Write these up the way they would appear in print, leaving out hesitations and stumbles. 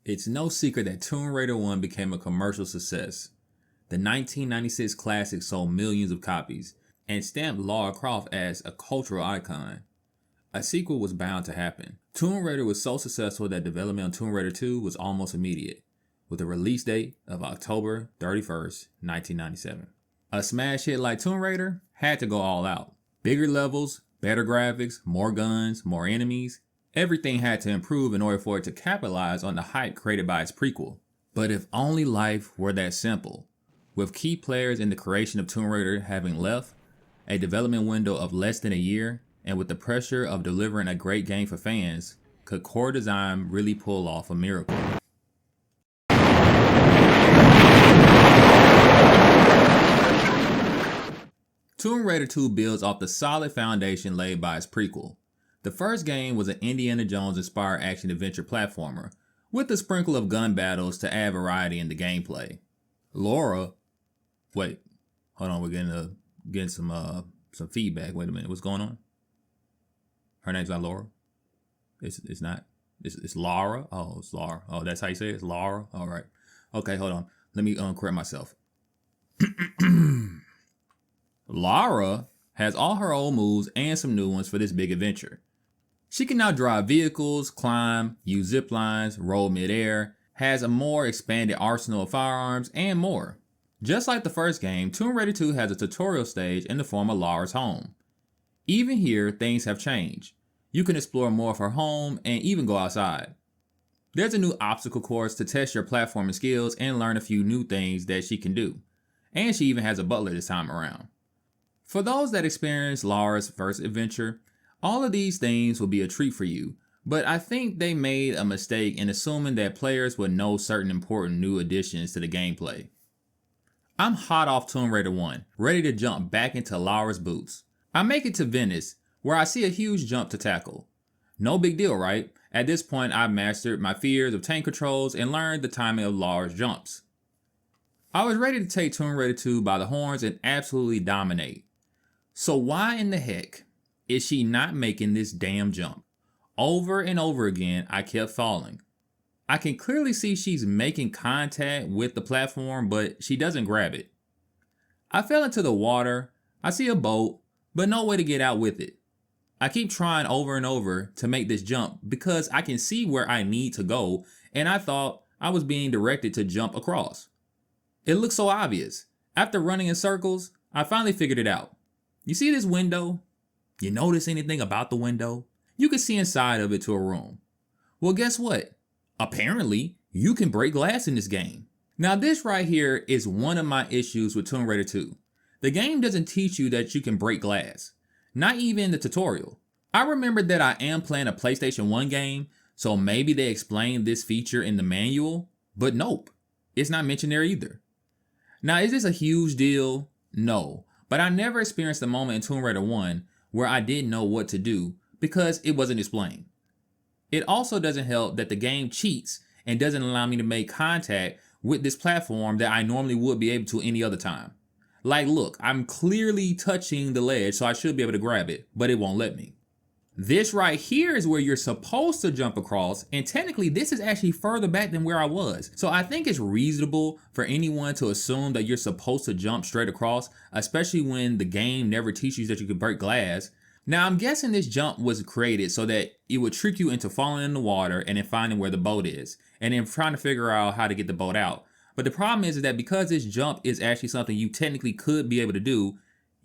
It's no secret that Tomb Raider 1 became a commercial success. The 1996 classic sold millions of copies and stamped Lara Croft as a cultural icon. A sequel was bound to happen. Tomb Raider was so successful that development on Tomb Raider 2 was almost immediate, with a release date of October 31st, 1997. A smash hit like Tomb Raider had to go all out. Bigger levels, better graphics, more guns, more enemies. Everything had to improve in order for it to capitalize on the hype created by its prequel. But if only life were that simple. With key players in the creation of Tomb Raider having left, a development window of less than a year, and with the pressure of delivering a great game for fans, could core design really pull off a miracle? Tomb Raider 2 builds off the solid foundation laid by its prequel. The first game was an Indiana Jones-inspired action-adventure platformer, with a sprinkle of gun battles to add variety in the gameplay. Lara, wait, hold on, we're getting some feedback. Wait a minute, what's going on? Her name's not Laura. It's not. It's Lara. Oh, it's Lara. Oh, that's how you say it. It's Lara. All right. Okay, hold on. Let me correct myself. Lara has all her old moves and some new ones for this big adventure. She can now drive vehicles, climb, use zip lines, roll midair, has a more expanded arsenal of firearms, and more. Just like the first game, Tomb Raider 2 has a tutorial stage in the form of Lara's home. Even here, things have changed. You can explore more of her home and even go outside. There's a new obstacle course to test your platforming skills and learn a few new things that she can do. And she even has a butler this time around. For those that experienced Lara's first adventure, all of these things will be a treat for you, but I think they made a mistake in assuming that players would know certain important new additions to the gameplay. I'm hot off Tomb Raider 1, ready to jump back into Lara's boots. I make it to Venice, where I see a huge jump to tackle. No big deal, right? At this point, I've mastered my fears of tank controls and learned the timing of Lara's jumps. I was ready to take Tomb Raider 2 by the horns and absolutely dominate. So why in the heck is she not making this damn jump? Over and over again, I kept falling. I can clearly see she's making contact with the platform, but she doesn't grab it. I fell into the water, I see a boat, but no way to get out with it. I keep trying over and over to make this jump because I can see where I need to go, and I thought I was being directed to jump across. It looks so obvious. After running in circles, I finally figured it out. You see this window? You notice anything about the window? You can see inside of it to a room. Well, guess what? Apparently, you can break glass in this game. Now, this right here is one of my issues with Tomb Raider 2. The game doesn't teach you that you can break glass. Not even the tutorial. I remember that I am playing a PlayStation 1 game, so maybe they explained this feature in the manual, but nope, it's not mentioned there either. Now, is this a huge deal? No, but I never experienced a moment in Tomb Raider 1 where I didn't know what to do because it wasn't explained. It also doesn't help that the game cheats and doesn't allow me to make contact with this platform that I normally would be able to any other time. Like, look, I'm clearly touching the ledge, so I should be able to grab it, but it won't let me. This right here is where you're supposed to jump across, and technically this is actually further back than where I was. So I think it's reasonable for anyone to assume that you're supposed to jump straight across, especially when the game never teaches you that you can break glass. Now I'm guessing this jump was created so that it would trick you into falling in the water and then finding where the boat is, and then trying to figure out how to get the boat out. But the problem is that because this jump is actually something you technically could be able to do,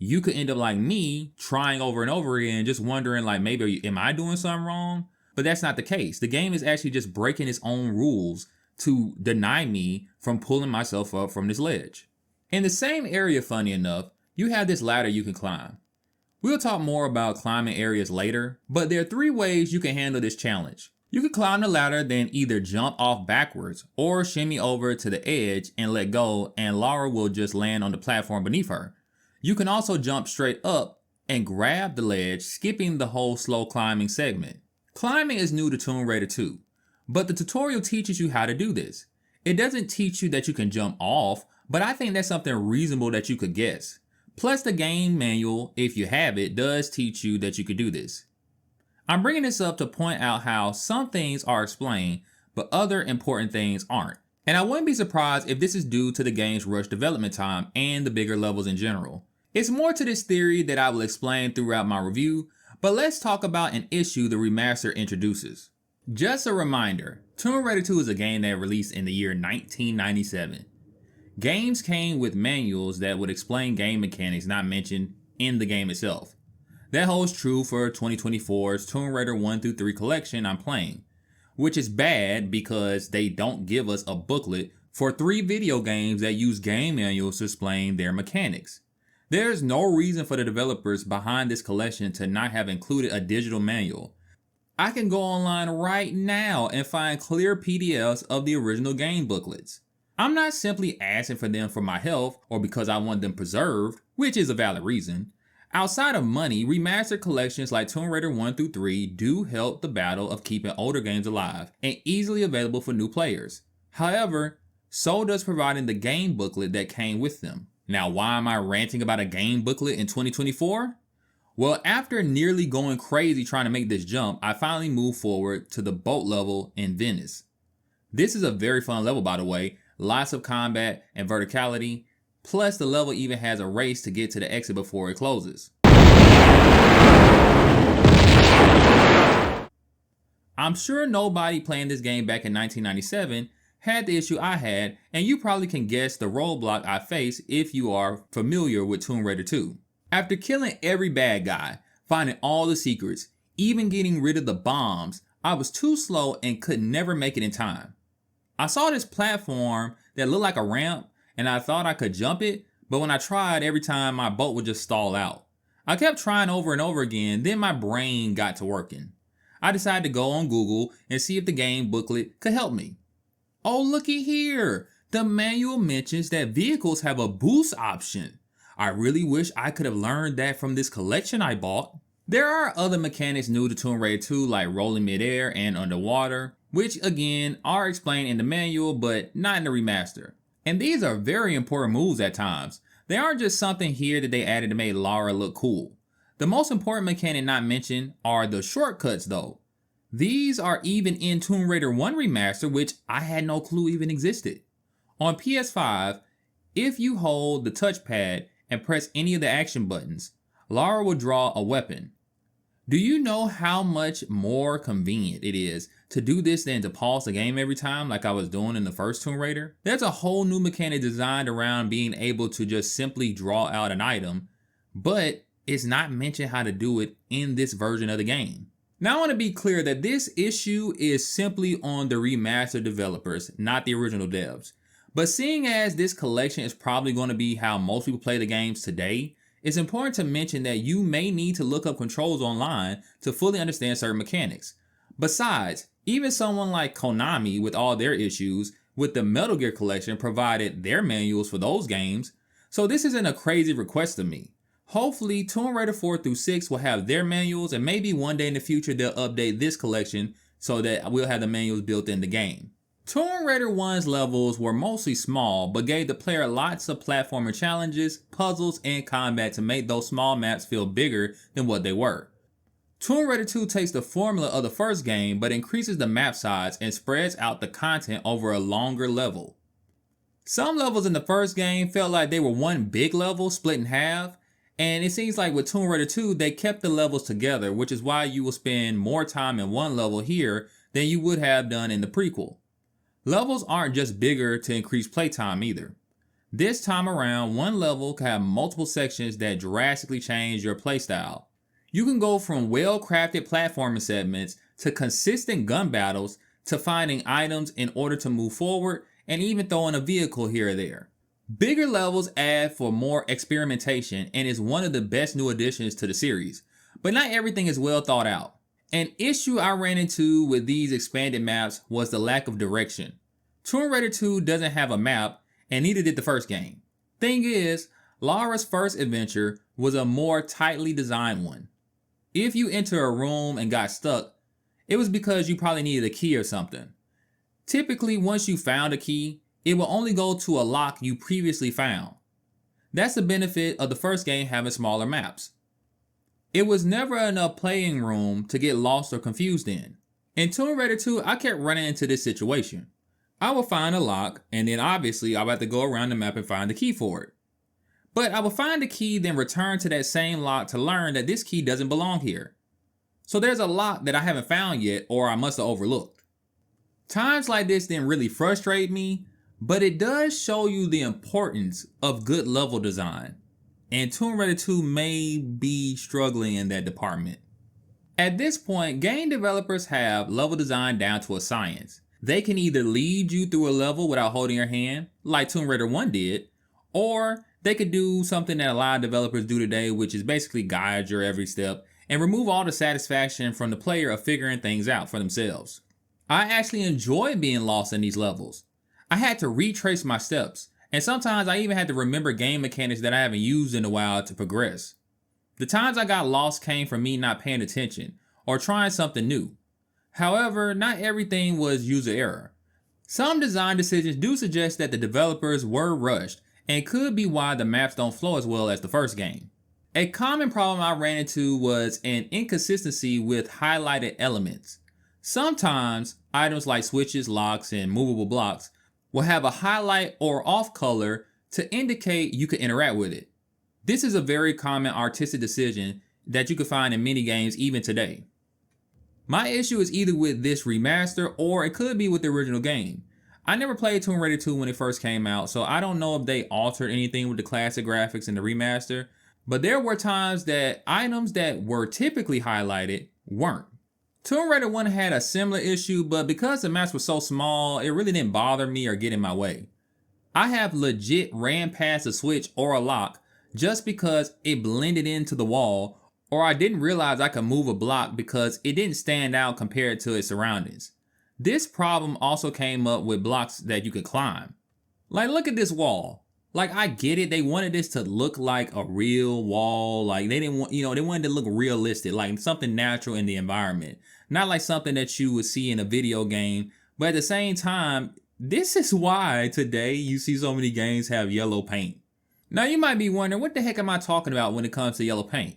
you could end up like me, trying over and over again, just wondering like, maybe, am I doing something wrong? But that's not the case. The game is actually just breaking its own rules to deny me from pulling myself up from this ledge. In the same area, funny enough, you have this ladder you can climb. We'll talk more about climbing areas later, but there are 3 ways you can handle this challenge. You can climb the ladder, then either jump off backwards or shimmy over to the edge and let go, and Lara will just land on the platform beneath her. You can also jump straight up and grab the ledge, skipping the whole slow climbing segment. Climbing is new to Tomb Raider 2, but the tutorial teaches you how to do this. It doesn't teach you that you can jump off, but I think that's something reasonable that you could guess. Plus the game manual, if you have it, does teach you that you could do this. I'm bringing this up to point out how some things are explained, but other important things aren't. And I wouldn't be surprised if this is due to the game's rush development time and the bigger levels in general. It's more to this theory that I will explain throughout my review, but let's talk about an issue the remaster introduces. Just a reminder, Tomb Raider 2 is a game that released in the year 1997. Games came with manuals that would explain game mechanics not mentioned in the game itself. That holds true for 2024's Tomb Raider 1 through 3 collection I'm playing, which is bad because they don't give us a booklet for 3 video games that use game manuals to explain their mechanics. There's no reason for the developers behind this collection to not have included a digital manual. I can go online right now and find clear PDFs of the original game booklets. I'm not simply asking for them for my health or because I want them preserved, which is a valid reason. Outside of money, remastered collections like Tomb Raider 1 through 3 do help the battle of keeping older games alive and easily available for new players. However, so does providing the game booklet that came with them. Now, why am I ranting about a game booklet in 2024? Well, after nearly going crazy trying to make this jump, I finally moved forward to the boat level in Venice. This is a very fun level, by the way, lots of combat and verticality. Plus, the level even has a race to get to the exit before it closes. I'm sure nobody playing this game back in 1997 had the issue I had, and you probably can guess the roadblock I faced if you are familiar with Tomb Raider 2. After killing every bad guy, finding all the secrets, even getting rid of the bombs, I was too slow and could never make it in time. I saw this platform that looked like a ramp, and I thought I could jump it, but when I tried, every time my boat would just stall out. I kept trying over and over again, then my brain got to working. I decided to go on Google and see if the game booklet could help me. Oh, looky here! The manual mentions that vehicles have a boost option. I really wish I could have learned that from this collection I bought. There are other mechanics new to Tomb Raider 2 like rolling midair and underwater, which again are explained in the manual but not in the remaster. And these are very important moves at times. They aren't just something here that they added to make Lara look cool. The most important mechanic not mentioned are the shortcuts though. These are even in Tomb Raider 1 Remaster, which I had no clue even existed. On PS5, if you hold the touchpad and press any of the action buttons, Lara will draw a weapon. Do you know how much more convenient it is to do this than to pause the game every time like I was doing in the first Tomb Raider? There's a whole new mechanic designed around being able to just simply draw out an item, but it's not mentioned how to do it in this version of the game. Now I want to be clear that this issue is simply on the remastered developers, not the original devs. But seeing as this collection is probably going to be how most people play the games today, it's important to mention that you may need to look up controls online to fully understand certain mechanics. Besides, even someone like Konami with all their issues with the Metal Gear collection provided their manuals for those games, so this isn't a crazy request of me. Hopefully Tomb Raider 4 through 6 will have their manuals, and maybe one day in the future they'll update this collection so that we'll have the manuals built in the game. Tomb Raider 1's levels were mostly small, but gave the player lots of platformer challenges, puzzles, and combat to make those small maps feel bigger than what they were. Tomb Raider 2 takes the formula of the first game, but increases the map size and spreads out the content over a longer level. Some levels in the first game felt like they were one big level split in half, and it seems like with Tomb Raider 2, they kept the levels together, which is why you will spend more time in one level here than you would have done in the prequel. Levels aren't just bigger to increase playtime either. This time around, one level can have multiple sections that drastically change your playstyle. You can go from well-crafted platforming segments to consistent gun battles to finding items in order to move forward and even throwing a vehicle here or there. Bigger levels add for more experimentation and is one of the best new additions to the series, but not everything is well thought out. An issue I ran into with these expanded maps was the lack of direction. Tomb Raider 2 doesn't have a map, and neither did the first game. Thing is, Lara's first adventure was a more tightly designed one. If you enter a room and got stuck, it was because you probably needed a key or something. Typically, once you found a key, it will only go to a lock you previously found. That's the benefit of the first game having smaller maps. It was never enough playing room to get lost or confused in. In Tomb Raider 2, I kept running into this situation. I would find a lock, and then obviously I would have to go around the map and find the key for it. But I would find the key, then return to that same lock to learn that this key doesn't belong here. So there's a lock that I haven't found yet, or I must have overlooked. Times like this didn't really frustrate me, but it does show you the importance of good level design. And Tomb Raider 2 may be struggling in that department. At this point, game developers have level design down to a science. They can either lead you through a level without holding your hand, like Tomb Raider 1 did, or they could do something that a lot of developers do today, which is basically guide your every step and remove all the satisfaction from the player of figuring things out for themselves. I actually enjoy being lost in these levels. I had to retrace my steps, and sometimes I even had to remember game mechanics that I haven't used in a while to progress. The times I got lost came from me not paying attention or trying something new. However, not everything was user error. Some design decisions do suggest that the developers were rushed and could be why the maps don't flow as well as the first game. A common problem I ran into was an inconsistency with highlighted elements. Sometimes items like switches, locks, and movable blocks will have a highlight or off color to indicate you can interact with it. This is a very common artistic decision that you can find in many games even today. My issue is either with this remaster or it could be with the original game. I never played Tomb Raider 2 when it first came out, so I don't know if they altered anything with the classic graphics in the remaster, but there were times that items that were typically highlighted weren't. Tomb Raider 1 had a similar issue, but because the maps were so small, it really didn't bother me or get in my way. I have legit ran past a switch or a lock just because it blended into the wall, or I didn't realize I could move a block because it didn't stand out compared to its surroundings. This problem also came up with blocks that you could climb. Like, look at this wall. Like, I get it, they wanted this to look like a real wall. Like, they didn't want, they wanted to look realistic, like something natural in the environment. Not like something that you would see in a video game. But at the same time, this is why today you see so many games have yellow paint. Now you might be wondering, what the heck am I talking about when it comes to yellow paint?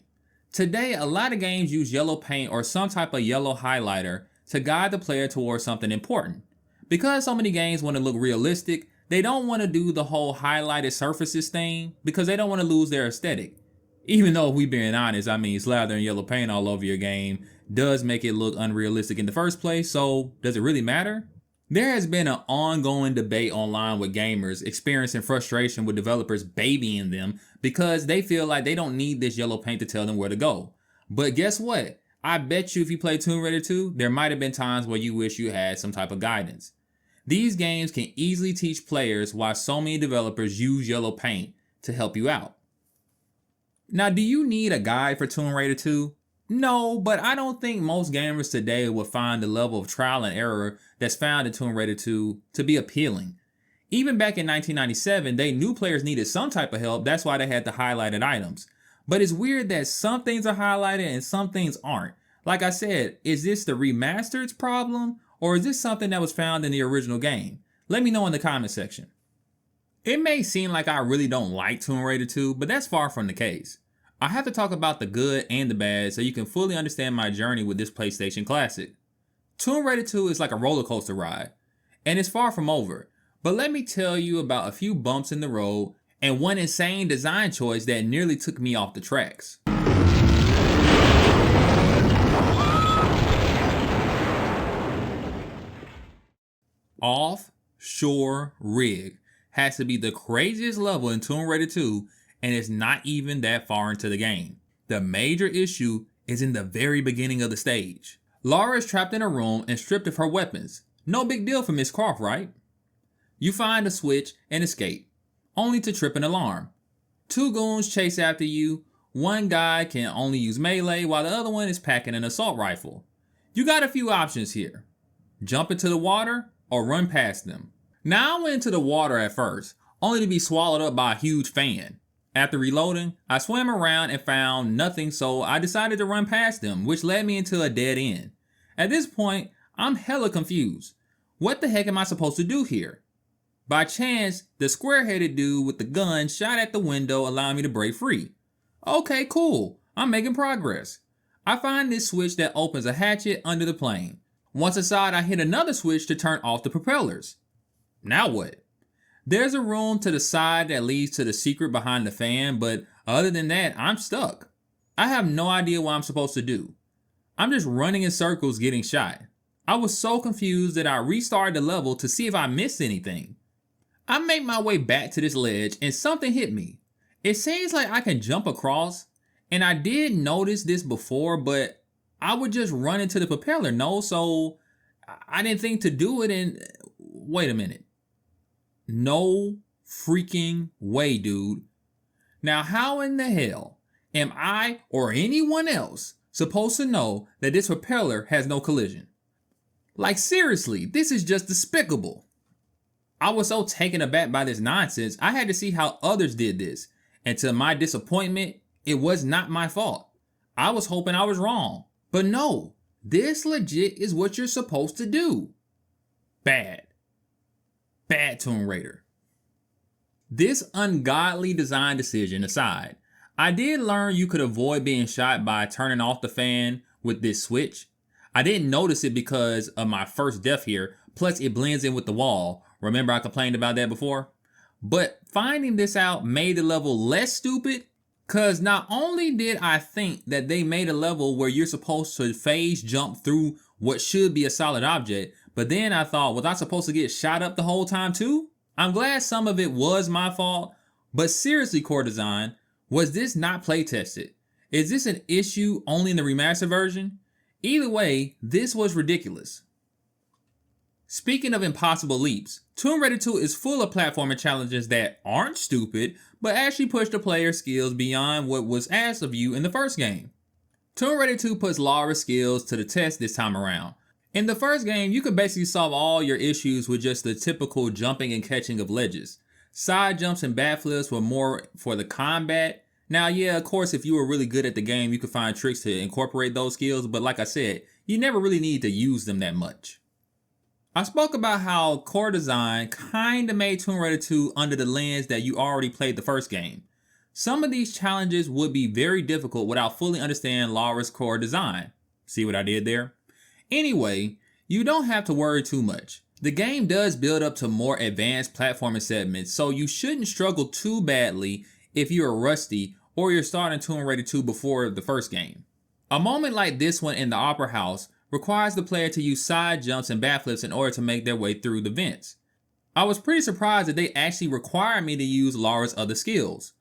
Today, a lot of games use yellow paint or some type of yellow highlighter to guide the player towards something important. Because so many games want to look realistic, they don't want to do the whole highlighted surfaces thing because they don't want to lose their aesthetic. Even though, if we're being honest, I mean, slathering yellow paint all over your game does make it look unrealistic in the first place, so does it really matter? There has been an ongoing debate online with gamers experiencing frustration with developers babying them because they feel like they don't need this yellow paint to tell them where to go. But guess what? I bet you if you play Tomb Raider 2, there might have been times where you wish you had some type of guidance. These games can easily teach players why so many developers use yellow paint to help you out. Now, do you need a guide for Tomb Raider 2? No, but I don't think most gamers today will find the level of trial and error that's found in Tomb Raider 2 to be appealing. Even back in 1997, they knew players needed some type of help, that's why they had the highlighted items. But it's weird that some things are highlighted and some things aren't. Like I said, is this the Remastered's problem, or is this something that was found in the original game? Let me know in the comment section. It may seem like I really don't like Tomb Raider 2, but that's far from the case. I have to talk about the good and the bad so you can fully understand my journey with this PlayStation classic. Tomb Raider 2 is like a roller coaster ride, and it's far from over. But let me tell you about a few bumps in the road and one insane design choice that nearly took me off the tracks. Offshore Rig has to be the craziest level in Tomb Raider 2, and it's not even that far into the game. The major issue is in the very beginning of the stage. Lara is trapped in a room and stripped of her weapons. No big deal for Miss Croft, right? You find a switch and escape, only to trip an alarm. Two goons chase after you. One guy can only use melee while the other one is packing an assault rifle. You got a few options here. Jump into the water or run past them. Now I went into the water at first, only to be swallowed up by a huge fan. After reloading, I swam around and found nothing, so I decided to run past them, which led me into a dead end. At this point, I'm hella confused. What the heck am I supposed to do here? By chance, the square-headed dude with the gun shot at the window, allowing me to break free. Okay, cool. I'm making progress. I find this switch that opens a hatchet under the plane. Once inside, I hit another switch to turn off the propellers. Now what? There's a room to the side that leads to the secret behind the fan, but other than that, I'm stuck. I have no idea what I'm supposed to do. I'm just running in circles getting shot. I was so confused that I restarted the level to see if I missed anything. I make my way back to this ledge and something hit me. It seems like I can jump across, and I did notice this before, but I would just run into the propeller, no? So I didn't think to do it, and wait a minute. No freaking way, dude. Now how in the hell am I or anyone else supposed to know that this propeller has no collision? Like seriously, this is just despicable. I was so taken aback by this nonsense, I had to see how others did this. And to my disappointment, it was not my fault. I was hoping I was wrong. But no, this legit is what you're supposed to do. Bad. Bad Tomb Raider. This ungodly design decision aside, I did learn you could avoid being shot by turning off the fan with this switch. I didn't notice it because of my first death here, plus it blends in with the wall. Remember I complained about that before? But finding this out made the level less stupid, cause not only did I think that they made a level where you're supposed to phase jump through what should be a solid object, but then I thought, was I supposed to get shot up the whole time too? I'm glad some of it was my fault, but seriously, core design, was this not play tested? Is this an issue only in the remastered version? Either way, this was ridiculous. Speaking of impossible leaps, Tomb Raider 2 is full of platforming challenges that aren't stupid, but actually push the player's skills beyond what was asked of you in the first game. Tomb Raider 2 puts Lara's skills to the test this time around. In the first game, you could basically solve all your issues with just the typical jumping and catching of ledges. Side jumps and backflips were more for the combat. Now, yeah, of course, if you were really good at the game, you could find tricks to incorporate those skills, but like I said, you never really need to use them that much. I spoke about how core design kinda made Tomb Raider 2 under the lens that you already played the first game. Some of these challenges would be very difficult without fully understanding Lara's core design. See what I did there? Anyway, you don't have to worry too much. The game does build up to more advanced platforming segments, so you shouldn't struggle too badly if you're rusty or you're starting Tomb Raider 2 before the first game. A moment like this one in the Opera House requires the player to use side jumps and backflips in order to make their way through the vents. I was pretty surprised that they actually required me to use Lara's other skills.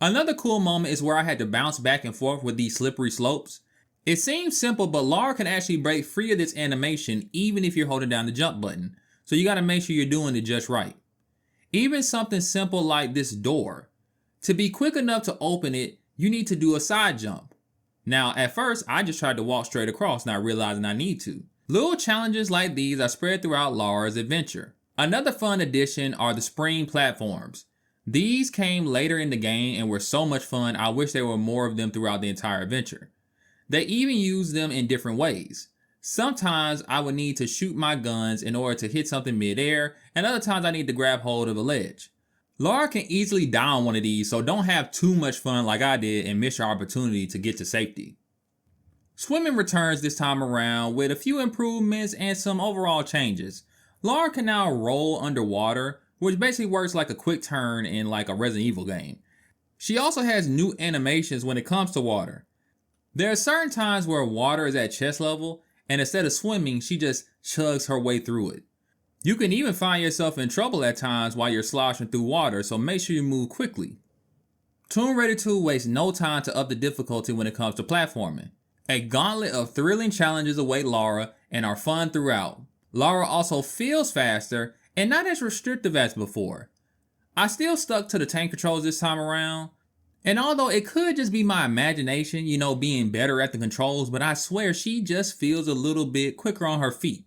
Another cool moment is where I had to bounce back and forth with these slippery slopes. It seems simple, but Lara can actually break free of this animation even if you're holding down the jump button, so you gotta make sure you're doing it just right. Even something simple like this door. To be quick enough to open it, you need to do a side jump. Now, at first, I just tried to walk straight across, not realizing I need to. Little challenges like these are spread throughout Lara's adventure. Another fun addition are the spring platforms. These came later in the game and were so much fun, I wish there were more of them throughout the entire adventure. They even use them in different ways. Sometimes I would need to shoot my guns in order to hit something mid-air, and other times I need to grab hold of a ledge. Lara can easily die on one of these, so don't have too much fun like I did and miss your opportunity to get to safety. Swimming returns this time around with a few improvements and some overall changes. Lara can now roll underwater, which basically works like a quick turn in like a Resident Evil game. She also has new animations when it comes to water. There are certain times where water is at chest level, and instead of swimming, she just chugs her way through it. You can even find yourself in trouble at times while you're sloshing through water, so make sure you move quickly. Tomb Raider 2 wastes no time to up the difficulty when it comes to platforming. A gauntlet of thrilling challenges await Lara and are fun throughout. Lara also feels faster and not as restrictive as before. I still stuck to the tank controls this time around, and although it could just be my imagination, being better at the controls, but I swear she just feels a little bit quicker on her feet.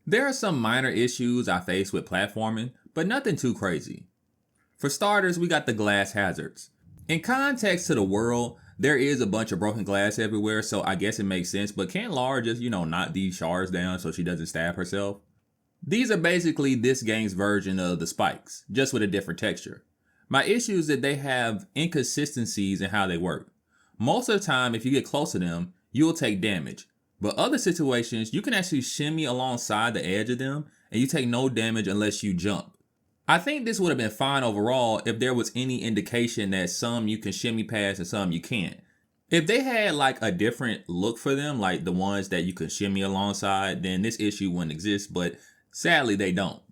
There are some minor issues I face with platforming, but nothing too crazy. For starters, we got the glass hazards. In context to the world, there is a bunch of broken glass everywhere, so I guess it makes sense, but can't Lara just, knock these shards down so she doesn't stab herself? These are basically this game's version of the spikes, just with a different texture. My issue is that they have inconsistencies in how they work. Most of the time, if you get close to them, you'll take damage. But other situations, you can actually shimmy alongside the edge of them and you take no damage unless you jump. I think this would have been fine overall if there was any indication that some you can shimmy past and some you can't. If they had like a different look for them, like the ones that you can shimmy alongside, then this issue wouldn't exist, but sadly they don't.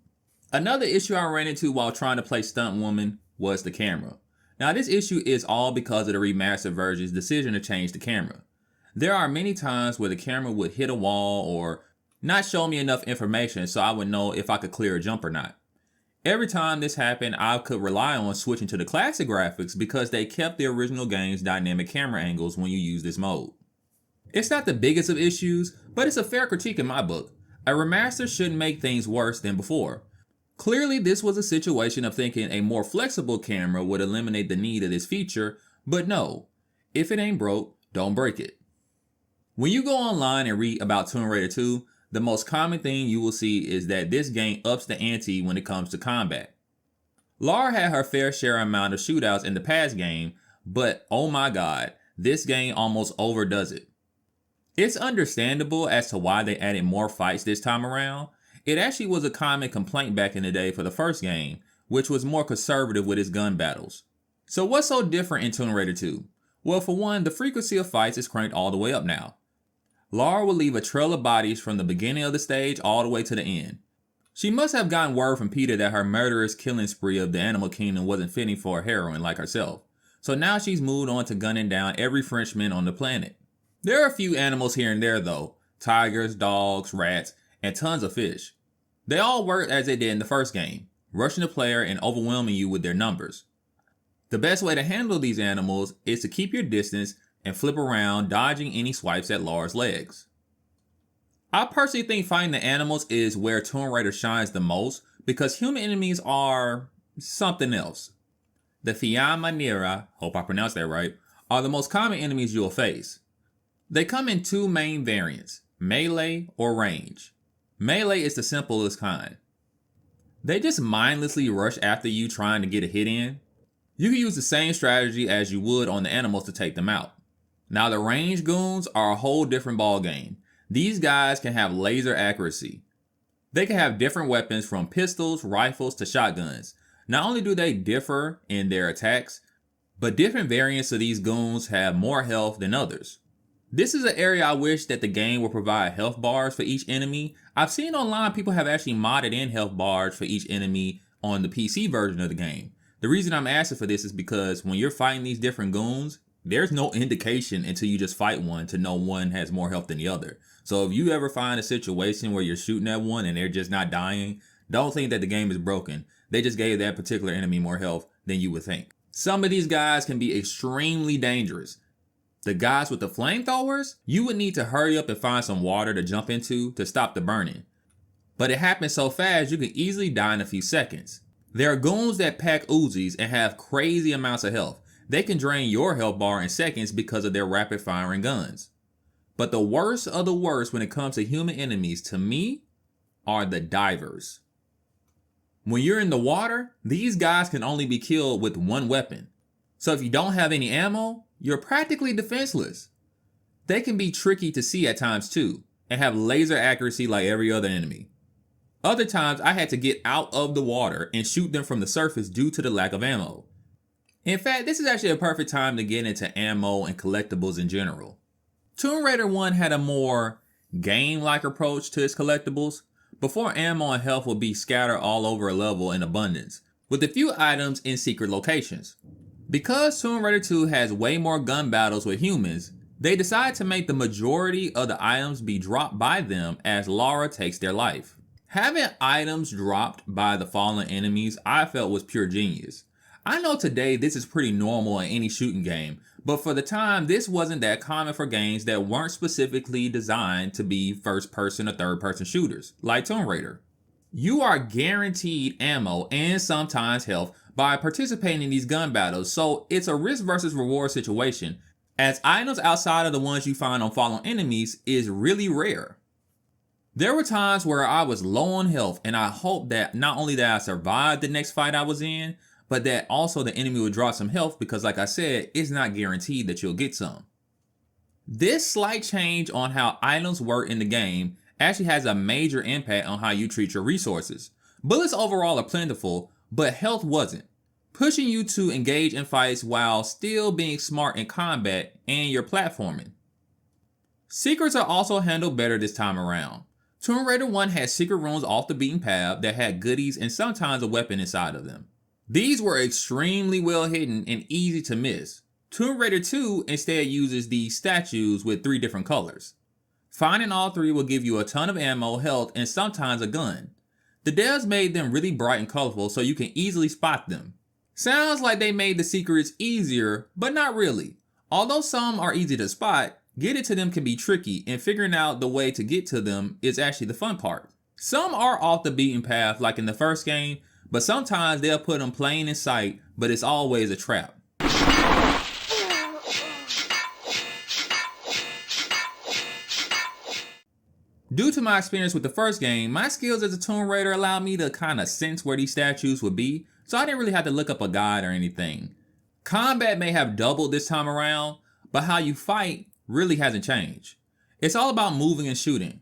Another issue I ran into while trying to play Stunt Woman was the camera. Now this issue is all because of the remastered version's decision to change the camera. There are many times where the camera would hit a wall or not show me enough information so I would know if I could clear a jump or not. Every time this happened, I could rely on switching to the classic graphics because they kept the original game's dynamic camera angles when you use this mode. It's not the biggest of issues, but it's a fair critique in my book. A remaster shouldn't make things worse than before. Clearly, this was a situation of thinking a more flexible camera would eliminate the need of this feature, but no. If it ain't broke, don't break it. When you go online and read about Tomb Raider 2, the most common thing you will see is that this game ups the ante when it comes to combat. Lara had her fair share amount of shootouts in the past game, but oh my god, this game almost overdoes it. It's understandable as to why they added more fights this time around. It actually was a common complaint back in the day for the first game, which was more conservative with its gun battles. So what's so different in Tomb Raider 2? Well, for one, the frequency of fights is cranked all the way up now. Lara will leave a trail of bodies from the beginning of the stage all the way to the end. She must have gotten word from Peter that her murderous killing spree of the animal kingdom wasn't fitting for a heroine like herself. So now she's moved on to gunning down every Frenchman on the planet. There are a few animals here and there though. Tigers, dogs, rats, and tons of fish. They all work as they did in the first game, rushing the player and overwhelming you with their numbers. The best way to handle these animals is to keep your distance and flip around, dodging any swipes at Lara's legs. I personally think fighting the animals is where Tomb Raider shines the most because human enemies are something else. The Fiamma Nera, hope I pronounced that right, are the most common enemies you'll face. They come in two main variants, melee or range. Melee is the simplest kind. They just mindlessly rush after you trying to get a hit in. You can use the same strategy as you would on the animals to take them out. Now the range goons are a whole different ballgame. These guys can have laser accuracy. They can have different weapons from pistols, rifles to shotguns. Not only do they differ in their attacks, but different variants of these goons have more health than others. This is an area I wish that the game would provide health bars for each enemy. I've seen online people have actually modded in health bars for each enemy on the PC version of the game. The reason I'm asking for this is because when you're fighting these different goons, there's no indication until you just fight one to know one has more health than the other. So if you ever find a situation where you're shooting at one and they're just not dying, don't think that the game is broken. They just gave that particular enemy more health than you would think. Some of these guys can be extremely dangerous. The guys with the flamethrowers, you would need to hurry up and find some water to jump into to stop the burning. But it happens so fast you can easily die in a few seconds. There are goons that pack Uzis and have crazy amounts of health. They can drain your health bar in seconds because of their rapid firing guns. But the worst of the worst when it comes to human enemies to me are the divers. When you're in the water, these guys can only be killed with one weapon. So if you don't have any ammo, you're practically defenseless. They can be tricky to see at times too, and have laser accuracy like every other enemy. Other times I had to get out of the water and shoot them from the surface due to the lack of ammo. In fact, this is actually a perfect time to get into ammo and collectibles in general. Tomb Raider 1 had a more game-like approach to its collectibles. Before, ammo and health would be scattered all over a level in abundance, with a few items in secret locations. Because Tomb Raider 2 has way more gun battles with humans, they decided to make the majority of the items be dropped by them as Lara takes their life. Having items dropped by the fallen enemies I felt was pure genius. I know today this is pretty normal in any shooting game, but for the time this wasn't that common for games that weren't specifically designed to be first-person or third-person shooters, like Tomb Raider. You are guaranteed ammo and sometimes health by participating in these gun battles, so it's a risk versus reward situation, as items outside of the ones you find on fallen enemies is really rare. There were times where I was low on health and I hoped that not only that I survived the next fight I was in, but that also the enemy would draw some health because like I said, it's not guaranteed that you'll get some. This slight change on how items work in the game actually has a major impact on how you treat your resources. Bullets overall are plentiful, but health wasn't, pushing you to engage in fights while still being smart in combat and your platforming. Secrets are also handled better this time around. Tomb Raider 1 had secret rooms off the beaten path that had goodies and sometimes a weapon inside of them. These were extremely well hidden and easy to miss. Tomb Raider 2 instead uses these statues with 3 different colors. Finding all 3 will give you a ton of ammo, health, and sometimes a gun. The devs made them really bright and colorful so you can easily spot them. Sounds like they made the secrets easier, but not really. Although some are easy to spot, getting to them can be tricky, and figuring out the way to get to them is actually the fun part. Some are off the beaten path like in the first game, but sometimes they'll put them plain in sight, but it's always a trap. Due to my experience with the first game, my skills as a Tomb Raider allowed me to kind of sense where these statues would be, so I didn't really have to look up a guide or anything. Combat may have doubled this time around, but how you fight really hasn't changed. It's all about moving and shooting.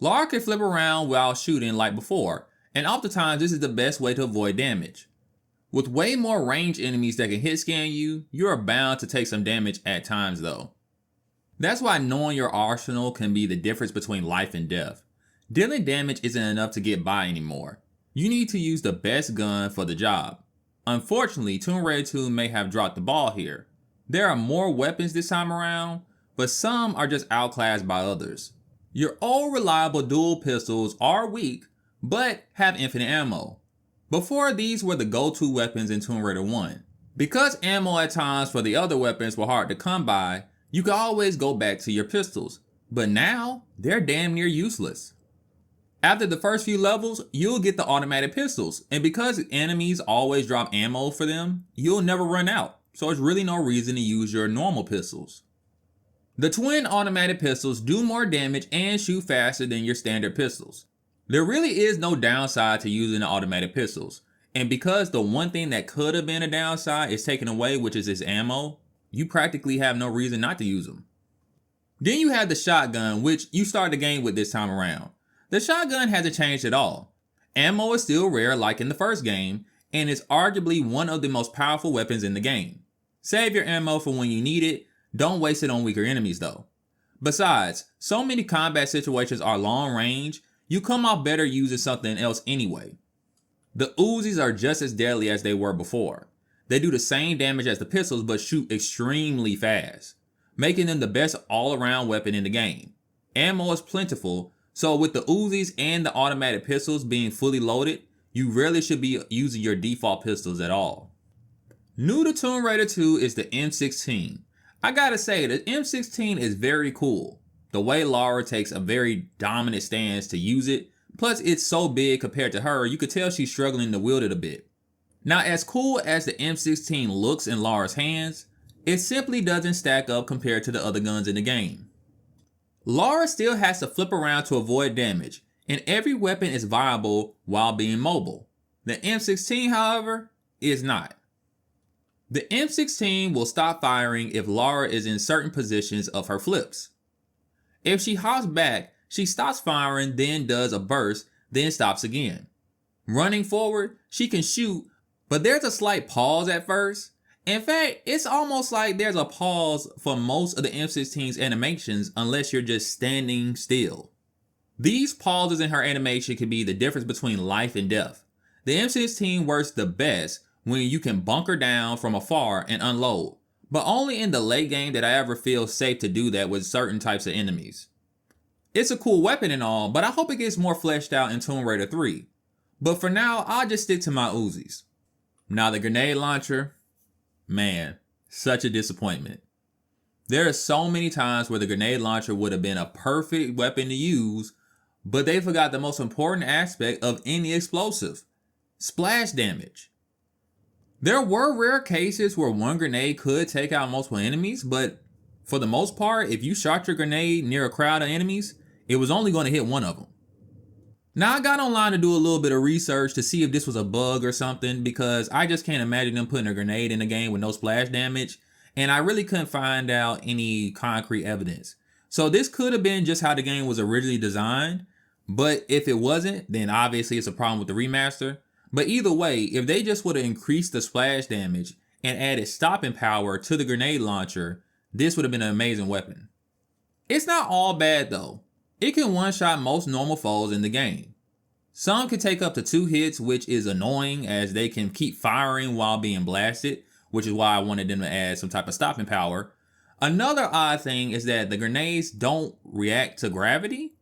Lara can flip around while shooting like before, and oftentimes this is the best way to avoid damage. With way more ranged enemies that can hit scan you, you are bound to take some damage at times though. That's why knowing your arsenal can be the difference between life and death. Dealing damage isn't enough to get by anymore. You need to use the best gun for the job. Unfortunately, Tomb Raider 2 may have dropped the ball here. There are more weapons this time around, but some are just outclassed by others. Your old reliable dual pistols are weak, but have infinite ammo. Before, these were the go-to weapons in Tomb Raider 1. Because ammo at times for the other weapons were hard to come by, you could always go back to your pistols, but now they're damn near useless. After the first few levels, you'll get the automatic pistols, and because enemies always drop ammo for them, you'll never run out, so there's really no reason to use your normal pistols. The twin automatic pistols do more damage and shoot faster than your standard pistols. There really is no downside to using the automatic pistols, and because the one thing that could have been a downside is taken away, which is its ammo, you practically have no reason not to use them. Then you have the shotgun, which you start the game with this time around. The shotgun hasn't changed at all. Ammo is still rare like in the first game, and it's arguably one of the most powerful weapons in the game. Save your ammo for when you need it, don't waste it on weaker enemies though. Besides, so many combat situations are long range, you come off better using something else anyway. The Uzis are just as deadly as they were before. They do the same damage as the pistols but shoot extremely fast, making them the best all-around weapon in the game. Ammo is plentiful, so with the Uzis and the automatic pistols being fully loaded, you rarely should be using your default pistols at all. New to Tomb Raider 2 is the M16. I gotta say, the M16 is very cool. The way Lara takes a very dominant stance to use it, plus it's so big compared to her, you could tell she's struggling to wield it a bit. Now, as cool as the M16 looks in Lara's hands, it simply doesn't stack up compared to the other guns in the game. Lara still has to flip around to avoid damage, and every weapon is viable while being mobile. The M16, however, is not. The M16 will stop firing if Lara is in certain positions of her flips. If she hops back, she stops firing, then does a burst, then stops again. Running forward, she can shoot, but there's a slight pause at first. In fact, it's almost like there's a pause for most of the M16's animations unless you're just standing still. These pauses in her animation can be the difference between life and death. The M16 works the best when you can bunker down from afar and unload, but only in the late game did I ever feel safe to do that with certain types of enemies. It's a cool weapon and all, but I hope it gets more fleshed out in Tomb Raider 3. But for now, I'll just stick to my Uzis. Now the grenade launcher, man, such a disappointment. There are so many times where the grenade launcher would have been a perfect weapon to use, but they forgot the most important aspect of any explosive: splash damage. There were rare cases where one grenade could take out multiple enemies, but for the most part, if you shot your grenade near a crowd of enemies, it was only going to hit one of them. Now I got online to do a little bit of research to see if this was a bug or something, because I just can't imagine them putting a grenade in the game with no splash damage, and I really couldn't find out any concrete evidence. So this could have been just how the game was originally designed, but if it wasn't, then obviously it's a problem with the remaster. But either way, if they just would have increased the splash damage and added stopping power to the grenade launcher, this would have been an amazing weapon. It's not all bad though. It can one-shot most normal foes in the game. Some can take up to 2 hits, which is annoying as they can keep firing while being blasted, which is why I wanted them to add some type of stopping power. Another odd thing is that the grenades don't react to gravity.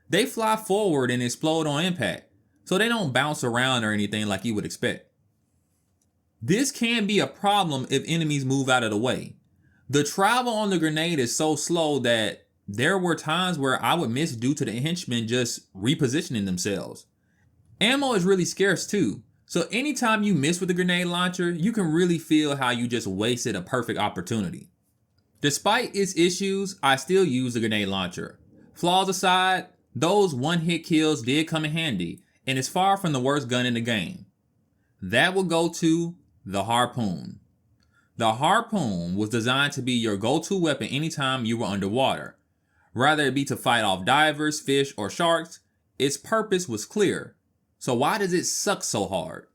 They fly forward and explode on impact, so they don't bounce around or anything like you would expect. This can be a problem if enemies move out of the way. The travel on the grenade is so slow that there were times where I would miss due to the henchmen just repositioning themselves. Ammo is really scarce too, so anytime you miss with the grenade launcher, you can really feel how you just wasted a perfect opportunity. Despite its issues, I still use the grenade launcher. Flaws aside, those one-hit kills did come in handy, and it's far from the worst gun in the game. That will go to the harpoon. The harpoon was designed to be your go-to weapon anytime you were underwater. Rather it be to fight off divers, fish, or sharks, its purpose was clear. So why does it suck so hard?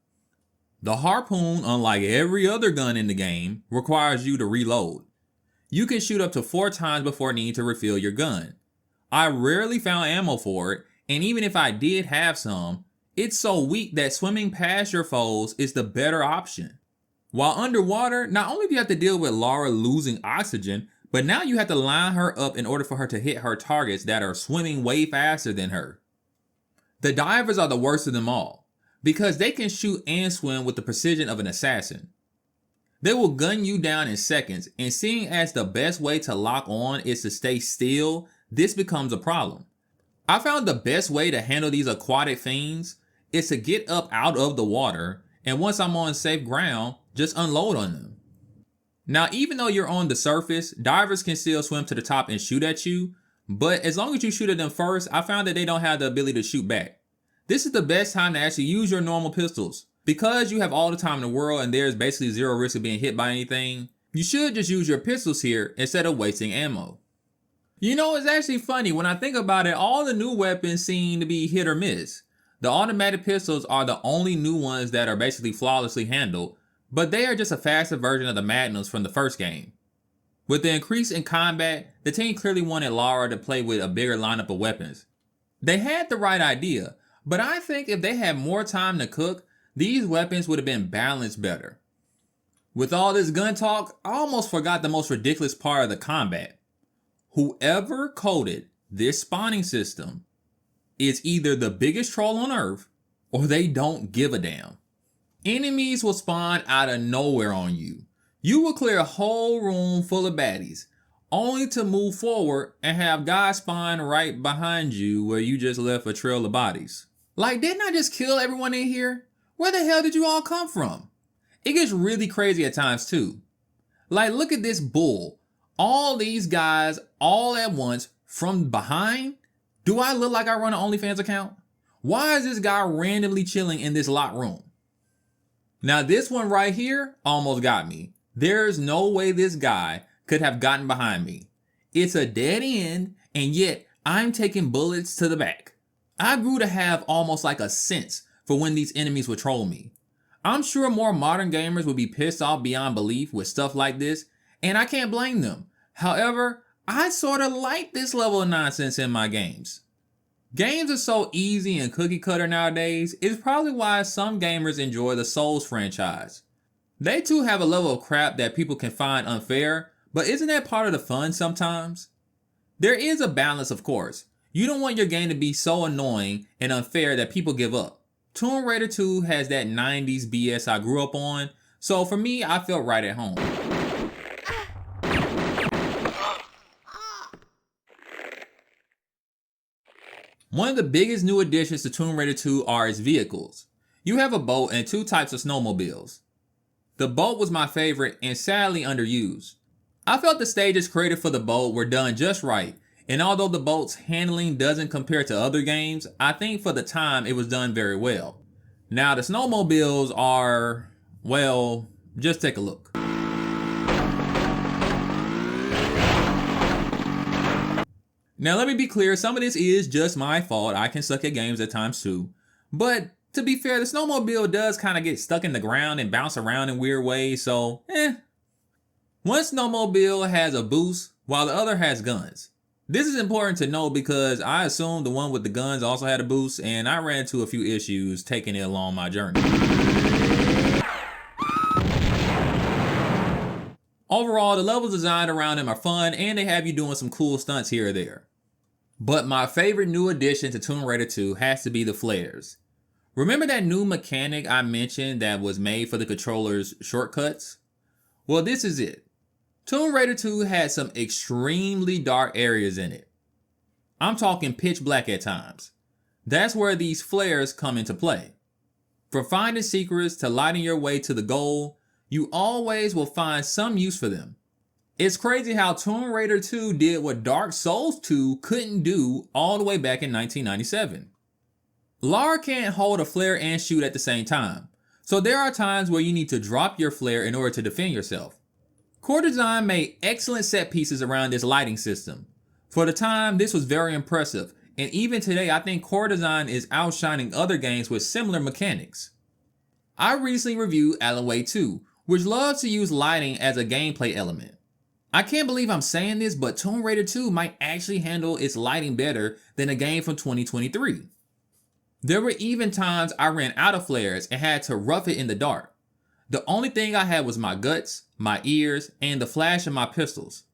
The harpoon, unlike every other gun in the game, requires you to reload. You can shoot up to 4 times before needing to refill your gun. I rarely found ammo for it, and even if I did have some, it's so weak that swimming past your foes is the better option. While underwater, not only do you have to deal with Lara losing oxygen, but now you have to line her up in order for her to hit her targets that are swimming way faster than her. The divers are the worst of them all, because they can shoot and swim with the precision of an assassin. They will gun you down in seconds, and seeing as the best way to lock on is to stay still, this becomes a problem. I found the best way to handle these aquatic fiends is to get up out of the water, and once I'm on safe ground, just unload on them. Now, even though you're on the surface, divers can still swim to the top and shoot at you, but as long as you shoot at them first, I found that they don't have the ability to shoot back. This is the best time to actually use your normal pistols. Because you have all the time in the world and there's basically zero risk of being hit by anything, you should just use your pistols here instead of wasting ammo. You know, it's actually funny, when I think about it, all the new weapons seem to be hit or miss. The automatic pistols are the only new ones that are basically flawlessly handled, but they are just a faster version of the Magnums from the first game. With the increase in combat, the team clearly wanted Lara to play with a bigger lineup of weapons. They had the right idea, but I think if they had more time to cook, these weapons would have been balanced better. With all this gun talk, I almost forgot the most ridiculous part of the combat. Whoever coded this spawning system is either the biggest troll on Earth, or they don't give a damn. Enemies will spawn out of nowhere on you. You will clear a whole room full of baddies, only to move forward and have guys spawn right behind you where you just left a trail of bodies. Like, didn't I just kill everyone in here? Where the hell did you all come from? It gets really crazy at times too. Like, look at this bull. All these guys all at once from behind? Do I look like I run an OnlyFans account? Why is this guy randomly chilling in this locked room? Now this one right here almost got me. There's no way this guy could have gotten behind me. It's a dead end, and yet I'm taking bullets to the back. I grew to have almost like a sense for when these enemies would troll me. I'm sure more modern gamers would be pissed off beyond belief with stuff like this, and I can't blame them. However, I sort of like this level of nonsense in my games. Games are so easy and cookie cutter nowadays, it's probably why some gamers enjoy the Souls franchise. They too have a level of crap that people can find unfair, but isn't that part of the fun sometimes? There is a balance, of course. You don't want your game to be so annoying and unfair that people give up. Tomb Raider 2 has that 90s BS I grew up on, so for me, I felt right at home. One of the biggest new additions to Tomb Raider 2 are its vehicles. You have a boat and 2 types of snowmobiles. The boat was my favorite and sadly underused. I felt the stages created for the boat were done just right, and although the boat's handling doesn't compare to other games, I think for the time it was done very well. Now the snowmobiles are, well, just take a look. Now let me be clear, some of this is just my fault. I can suck at games at times too. But to be fair, the snowmobile does kind of get stuck in the ground and bounce around in weird ways, so One snowmobile has a boost while the other has guns. This is important to know because I assumed the one with the guns also had a boost, and I ran into a few issues taking it along my journey. Overall, the levels designed around them are fun and they have you doing some cool stunts here or there. But my favorite new addition to Tomb Raider 2 has to be the flares. Remember that new mechanic I mentioned that was made for the controller's shortcuts? Well, this is it. Tomb Raider 2 had some extremely dark areas in it. I'm talking pitch black at times. That's where these flares come into play. From finding secrets to lighting your way to the goal, you always will find some use for them. It's crazy how Tomb Raider 2 did what Dark Souls 2 couldn't do all the way back in 1997. Lara can't hold a flare and shoot at the same time, so there are times where you need to drop your flare in order to defend yourself. Core Design made excellent set pieces around this lighting system. For the time, this was very impressive, and even today I think Core Design is outshining other games with similar mechanics. I recently reviewed Alan Wake 2, which loves to use lighting as a gameplay element. I can't believe I'm saying this, but Tomb Raider 2 might actually handle its lighting better than a game from 2023. There were even times I ran out of flares and had to rough it in the dark. The only thing I had was my guts, my ears, and the flash of my pistols.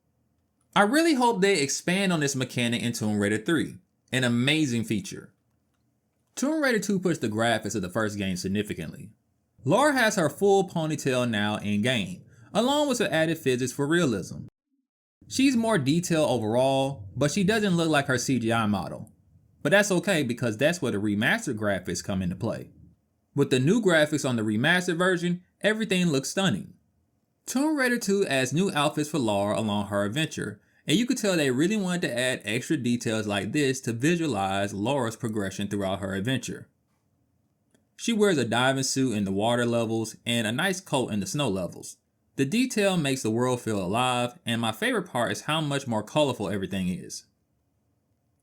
I really hope they expand on this mechanic in Tomb Raider 3, an amazing feature. Tomb Raider 2 pushed the graphics of the first game significantly. Lara has her full ponytail now in game, along with some added physics for realism. She's more detailed overall, but she doesn't look like her CGI model. But that's okay because that's where the remastered graphics come into play. With the new graphics on the remastered version, everything looks stunning. Tomb Raider 2 adds new outfits for Lara along her adventure, and you could tell they really wanted to add extra details like this to visualize Lara's progression throughout her adventure. She wears a diving suit in the water levels and a nice coat in the snow levels. The detail makes the world feel alive, and my favorite part is how much more colorful everything is.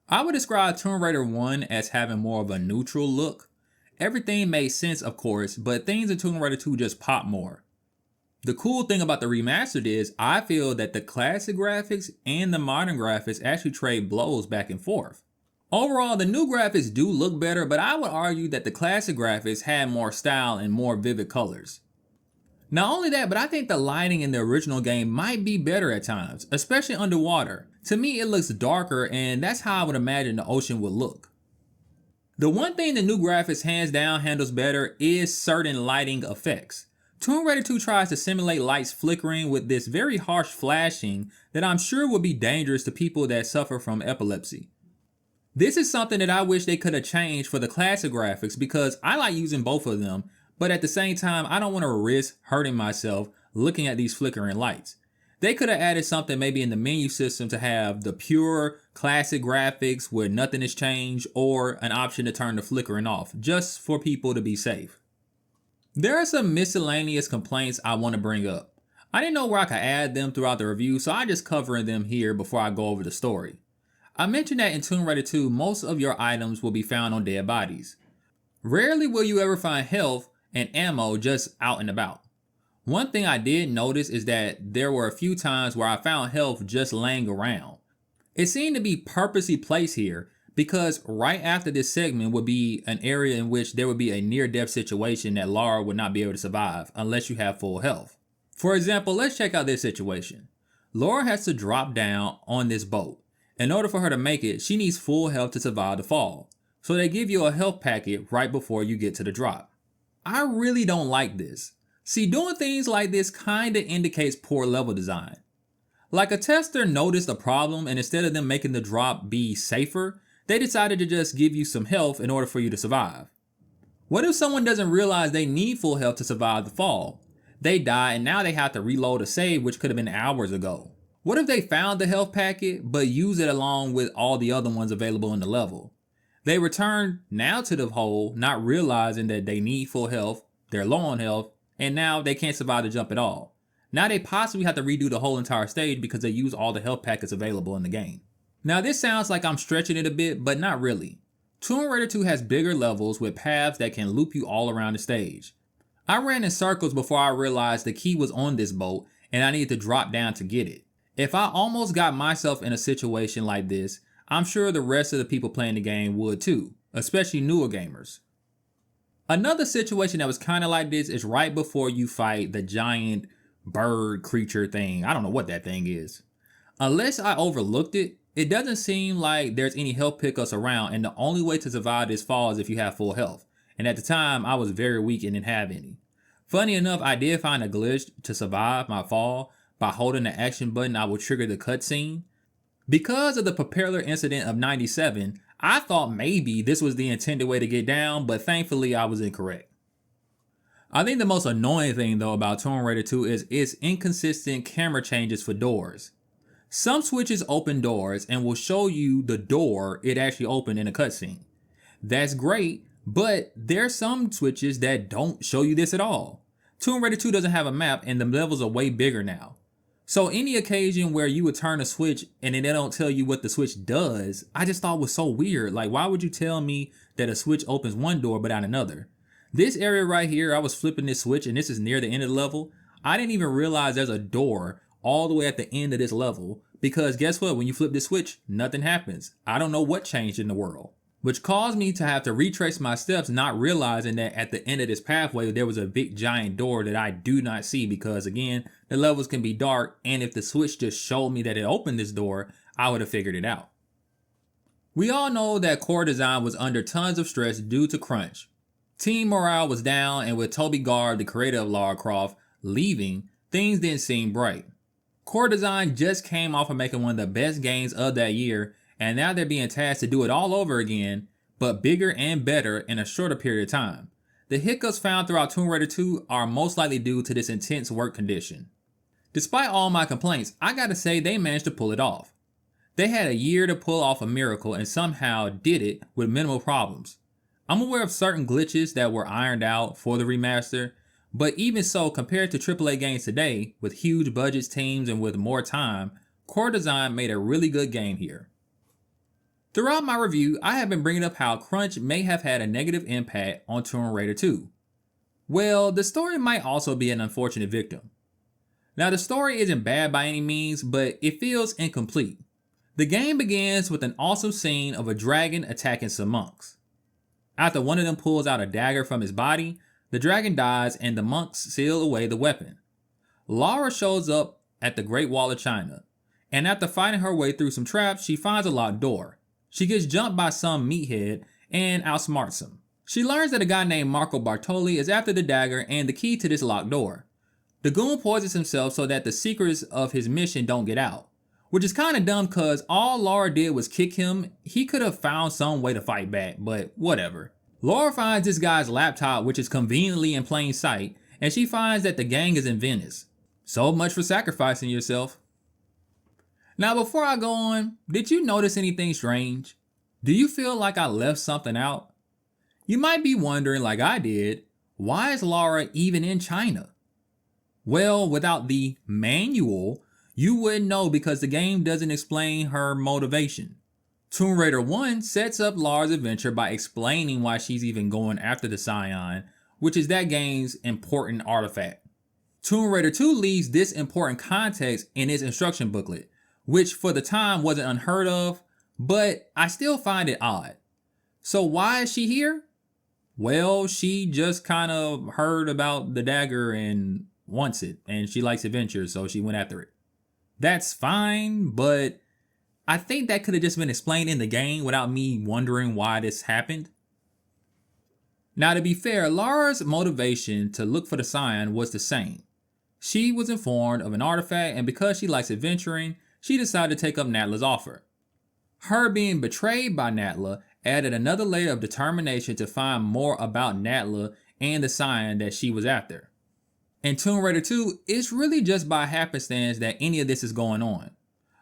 I would describe Tomb Raider 1 as having more of a neutral look. Everything made sense, of course, but things in Tomb Raider 2 just pop more. The cool thing about the remastered is I feel that the classic graphics and the modern graphics actually trade blows back and forth. Overall, the new graphics do look better, but I would argue that the classic graphics had more style and more vivid colors. Not only that, but I think the lighting in the original game might be better at times, especially underwater. To me, it looks darker, and that's how I would imagine the ocean would look. The one thing the new graphics hands down handles better is certain lighting effects. Tomb Raider 2 tries to simulate lights flickering with this very harsh flashing that I'm sure would be dangerous to people that suffer from epilepsy. This is something that I wish they could have changed for the classic graphics because I like using both of them, but at the same time I don't want to risk hurting myself looking at these flickering lights. They could have added something maybe in the menu system to have the pure classic graphics where nothing is changed, or an option to turn the flickering off, just for people to be safe. There are some miscellaneous complaints I want to bring up. I didn't know where I could add them throughout the review, so I just covering them here before I go over the story. I mentioned that in Tomb Raider 2, most of your items will be found on dead bodies. Rarely will you ever find health and ammo just out and about. One thing I did notice is that there were a few times where I found health just laying around. It seemed to be purposely placed here because right after this segment would be an area in which there would be a near-death situation that Lara would not be able to survive unless you have full health. For example, let's check out this situation. Lara has to drop down on this boat. In order for her to make it, she needs full health to survive the fall. So they give you a health packet right before you get to the drop. I really don't like this. See, doing things like this kinda indicates poor level design. Like a tester noticed a problem, and instead of them making the drop be safer, they decided to just give you some health in order for you to survive. What if someone doesn't realize they need full health to survive the fall? They die and now they have to reload a save which could have been hours ago. What if they found the health packet but use it along with all the other ones available in the level? They return now to the hole not realizing that they need full health, they're low on health, and now they can't survive the jump at all. Now they possibly have to redo the whole entire stage because they use all the health packets available in the game. Now this sounds like I'm stretching it a bit, but not really. Tomb Raider 2 has bigger levels with paths that can loop you all around the stage. I ran in circles before I realized the key was on this boat and I needed to drop down to get it. If I almost got myself in a situation like this, I'm sure the rest of the people playing the game would too, especially newer gamers. Another situation that was kind of like this is right before you fight the giant bird creature thing. I don't know what that thing is. Unless I overlooked it, it doesn't seem like there's any health pickups around, and the only way to survive this fall is if you have full health. And at the time, I was very weak and didn't have any. Funny enough, I did find a glitch to survive my fall. By holding the action button, I would trigger the cutscene. Because of the propeller incident of 97, I thought maybe this was the intended way to get down, but thankfully I was incorrect. I think the most annoying thing though about Tomb Raider 2 is its inconsistent camera changes for doors. Some switches open doors and will show you the door it actually opened in a cutscene. That's great, but there's some switches that don't show you this at all. Tomb Raider 2 doesn't have a map and the levels are way bigger now. So any occasion where you would turn a switch and then they don't tell you what the switch does, I just thought was so weird. Like, why would you tell me that a switch opens one door but not another? This area right here, I was flipping this switch and this is near the end of the level. I didn't even realize there's a door all the way at the end of this level because guess what? When you flip this switch, nothing happens. I don't know what changed in the world. Which caused me to have to retrace my steps, not realizing that at the end of this pathway, there was a big giant door that I do not see because again, the levels can be dark and if the switch just showed me that it opened this door, I would have figured it out. We all know that core design was under tons of stress due to crunch. Team morale was down and with Toby Gard, the creator of Lara Croft, leaving, things didn't seem bright. Core design just came off of making one of the best games of that year and now they're being tasked to do it all over again, but bigger and better in a shorter period of time. The hiccups found throughout Tomb Raider 2 are most likely due to this intense work condition. Despite all my complaints, I gotta say they managed to pull it off. They had a year to pull off a miracle and somehow did it with minimal problems. I'm aware of certain glitches that were ironed out for the remaster, but even so, compared to AAA games today, with huge budgets, teams, and with more time, core design made a really good game here. Throughout my review, I have been bringing up how crunch may have had a negative impact on Tomb Raider 2. Well, the story might also be an unfortunate victim. Now the story isn't bad by any means, but it feels incomplete. The game begins with an awesome scene of a dragon attacking some monks. After one of them pulls out a dagger from his body, the dragon dies and the monks seal away the weapon. Lara shows up at the Great Wall of China, and after fighting her way through some traps, she finds a locked door. She gets jumped by some meathead and outsmarts him. She learns that a guy named Marco Bartoli is after the dagger and the key to this locked door. The goon poisons himself so that the secrets of his mission don't get out. Which is kind of dumb because all Lara did was kick him. He could have found some way to fight back, but whatever. Lara finds this guy's laptop which is conveniently in plain sight and she finds that the gang is in Venice. So much for sacrificing yourself. Now before I go on, did you notice anything strange? Do you feel like I left something out? You might be wondering like I did, why is Lara even in China? Well, without the manual, you wouldn't know because the game doesn't explain her motivation. Tomb Raider 1 sets up Lara's adventure by explaining why she's even going after the Scion, which is that game's important artifact. Tomb Raider 2 leaves this important context in its instruction booklet, which for the time wasn't unheard of, but I still find it odd. So why is she here? Well, she just kind of heard about the dagger and wants it, and she likes adventure, so she went after it. That's fine, but I think that could have just been explained in the game without me wondering why this happened. Now to be fair, Lara's motivation to look for the Scion was the same. She was informed of an artifact, and because she likes adventuring, she decided to take up Natla's offer. Her being betrayed by Natla added another layer of determination to find more about Natla and the Scion that she was after. In Tomb Raider 2, it's really just by happenstance that any of this is going on.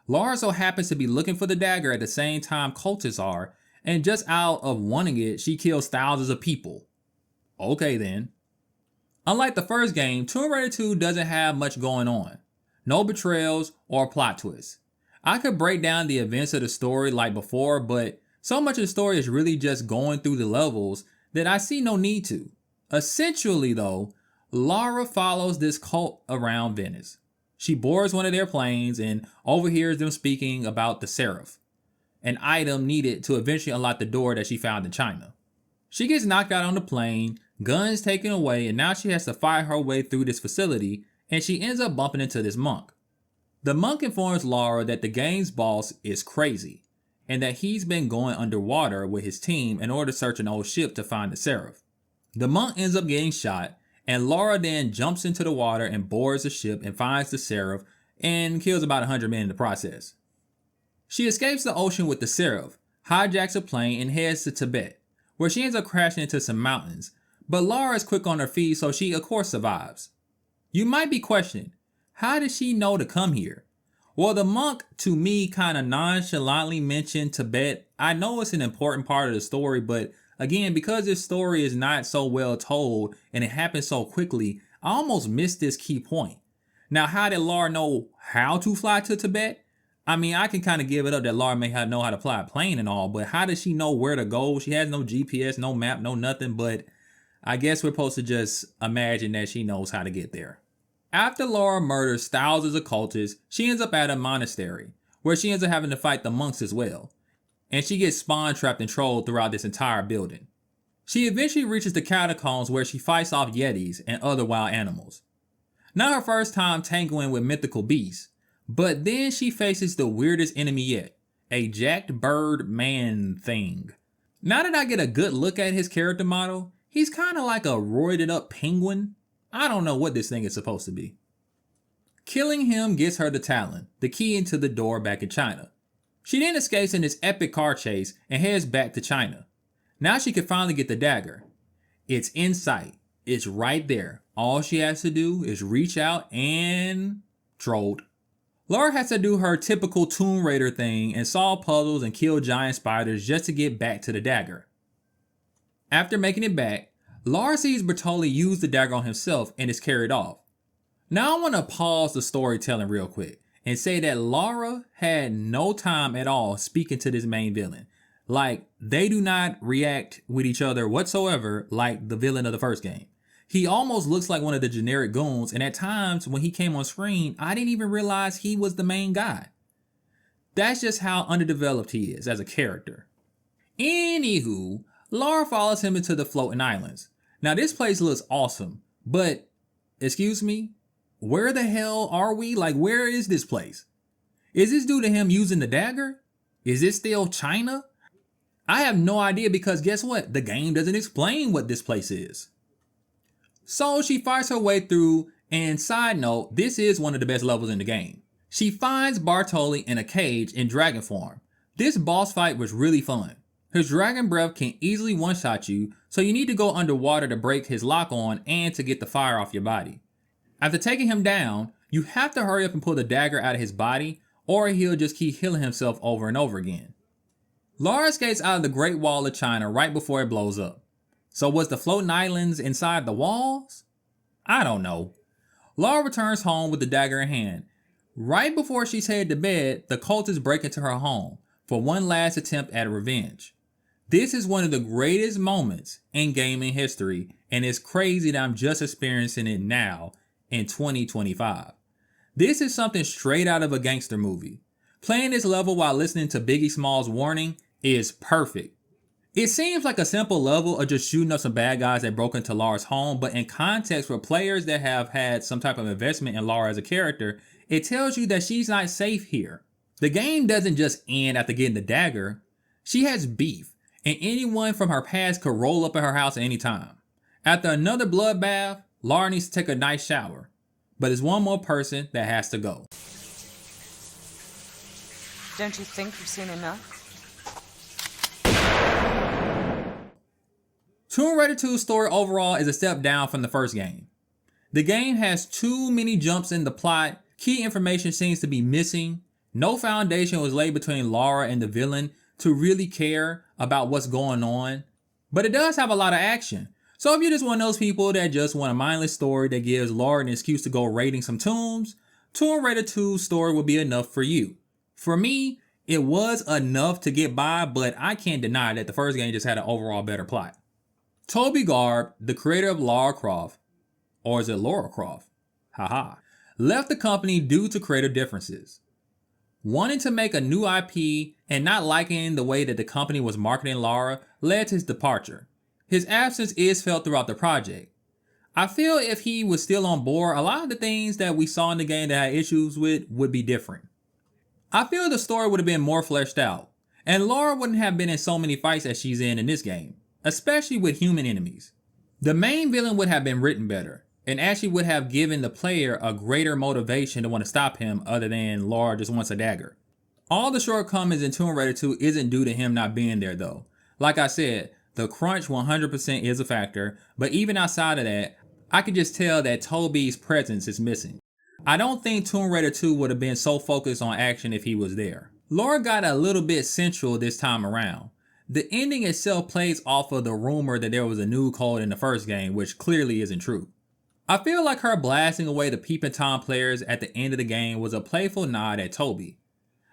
Lara so happens to be looking for the dagger at the same time cultists are, and just out of wanting it, she kills thousands of people. Okay then. Unlike the first game, Tomb Raider 2 doesn't have much going on. No betrayals or plot twists. I could break down the events of the story like before, but so much of the story is really just going through the levels that I see no need to. Essentially though, Lara follows this cult around Venice. She boards one of their planes and overhears them speaking about the Seraph, an item needed to eventually unlock the door that she found in China. She gets knocked out on the plane, guns taken away, and now she has to fight her way through this facility, and she ends up bumping into this monk. The monk informs Lara that the game's boss is crazy, and that he's been going underwater with his team in order to search an old ship to find the Seraph. The monk ends up getting shot, and Lara then jumps into the water and boards the ship and finds the Seraph and kills about 100 men in the process. She escapes the ocean with the Seraph, hijacks a plane, and heads to Tibet, where she ends up crashing into some mountains, but Lara is quick on her feet, so she of course survives. You might be questioning, how did she know to come here? Well, the monk, to me, kind of nonchalantly mentioned Tibet. I know it's an important part of the story, but again, because this story is not so well told and it happens so quickly, I almost missed this key point. Now, how did Lara know how to fly to Tibet? I mean, I can kind of give it up that Lara may know how to fly a plane and all, but how does she know where to go? She has no GPS, no map, no nothing, but I guess we're supposed to just imagine that she knows how to get there. After Lara murders thousands of cultists, she ends up at a monastery, where she ends up having to fight the monks as well, and she gets spawn trapped and trolled throughout this entire building. She eventually reaches the catacombs where she fights off yetis and other wild animals. Not her first time tangling with mythical beasts, but then she faces the weirdest enemy yet, a jacked bird man thing. Now that I get a good look at his character model, he's kind of like a roided up penguin. I don't know what this thing is supposed to be. Killing him gets her the Talon, the key into the door back in China. She then escapes in this epic car chase and heads back to China. Now she can finally get the dagger. It's in sight. It's right there. All she has to do is reach out and... trolled. Lara has to do her typical Tomb Raider thing and solve puzzles and kill giant spiders just to get back to the dagger. After making it back, Lara sees Bertolli use the dagger on himself and is carried off. Now I want to pause the storytelling real quick and say that Lara had no time at all speaking to this main villain. Like, they do not react with each other whatsoever like the villain of the first game. He almost looks like one of the generic goons, and at times when he came on screen, I didn't even realize he was the main guy. That's just how underdeveloped he is as a character. Anywho, Lara follows him into the floating islands. Now this place looks awesome, but, excuse me, where the hell are we? Like, where is this place? Is this due to him using the dagger? Is this still China? I have no idea because guess what? The game doesn't explain what this place is. So she fights her way through, and side note, this is one of the best levels in the game. She finds Bartoli in a cage in dragon form. This boss fight was really fun. His dragon breath can easily one-shot you, so you need to go underwater to break his lock on and to get the fire off your body. After taking him down, you have to hurry up and pull the dagger out of his body, or he'll just keep healing himself over and over again. Lara escapes out of the Great Wall of China right before it blows up. So was the floating islands inside the walls? I don't know. Lara returns home with the dagger in hand. Right before she's headed to bed, the cultists break into her home for one last attempt at revenge. This is one of the greatest moments in gaming history, and it's crazy that I'm just experiencing it now in 2025. This is something straight out of a gangster movie. Playing this level while listening to Biggie Smalls' Warning is perfect. It seems like a simple level of just shooting up some bad guys that broke into Lara's home, but in context for players that have had some type of investment in Lara as a character, it tells you that she's not safe here. The game doesn't just end after getting the dagger. She has beef, and anyone from her past could roll up at her house at any time. After another bloodbath, Lara needs to take a nice shower, but there's one more person that has to go. Don't you think you've seen enough? Tomb Raider 2's story overall is a step down from the first game. The game has too many jumps in the plot, key information seems to be missing, no foundation was laid between Lara and the villain to really care about what's going on, but it does have a lot of action. So if you're just one of those people that just want a mindless story that gives Lara an excuse to go raiding some tombs, Tomb Raider 2's story will be enough for you. For me, it was enough to get by, but I can't deny that the first game just had an overall better plot. Toby Garb, the creator of Lara Croft, or is it Lara Croft? Haha. Left the company due to creative differences. Wanting to make a new IP and not liking the way that the company was marketing Lara led to his departure. His absence is felt throughout the project. I feel if he was still on board, a lot of the things that we saw in the game that I had issues with would be different. I feel the story would have been more fleshed out, and Lara wouldn't have been in so many fights as she's in this game, especially with human enemies. The main villain would have been written better, and actually would have given the player a greater motivation to want to stop him other than Lara just wants a dagger. All the shortcomings in Tomb Raider 2 isn't due to him not being there though. Like I said, the crunch 100% is a factor, but even outside of that, I could just tell that Toby's presence is missing. I don't think Tomb Raider 2 would have been so focused on action if he was there. Lara got a little bit central this time around. The ending itself plays off of the rumor that there was a new code in the first game, which clearly isn't true. I feel like her blasting away the Peeping Tom players at the end of the game was a playful nod at Toby.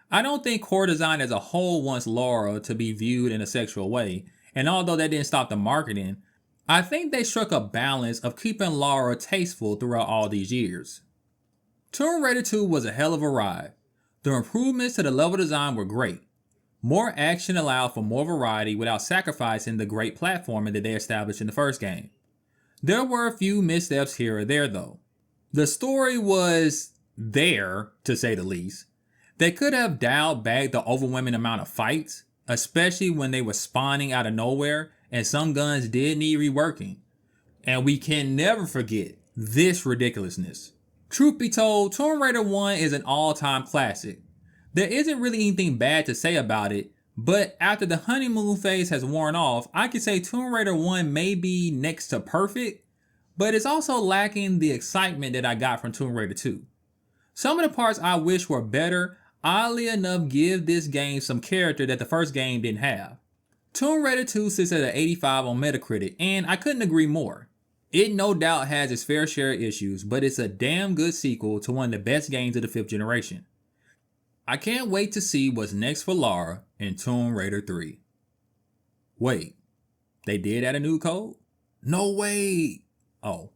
I don't think core design as a whole wants Lara to be viewed in a sexual way, and although that didn't stop the marketing, I think they struck a balance of keeping Lara tasteful throughout all these years. Tomb Raider 2 was a hell of a ride. The improvements to the level design were great. More action allowed for more variety without sacrificing the great platforming that they established in the first game. There were a few missteps here or there though. The story was there, to say the least. They could have dialed back the overwhelming amount of fights, especially when they were spawning out of nowhere, and some guns did need reworking. And we can never forget this ridiculousness. Truth be told, Tomb Raider 1 is an all-time classic. There isn't really anything bad to say about it, but after the honeymoon phase has worn off, I could say Tomb Raider 1 may be next to perfect, but it's also lacking the excitement that I got from Tomb Raider 2. Some of the parts I wish were better, oddly enough, give this game some character that the first game didn't have. Tomb Raider 2 sits at an 85 on Metacritic, and I couldn't agree more. It no doubt has its fair share of issues, but it's a damn good sequel to one of the best games of the 5th generation. I can't wait to see what's next for Lara in Tomb Raider 3. Wait, they did add a new code? No way! Oh,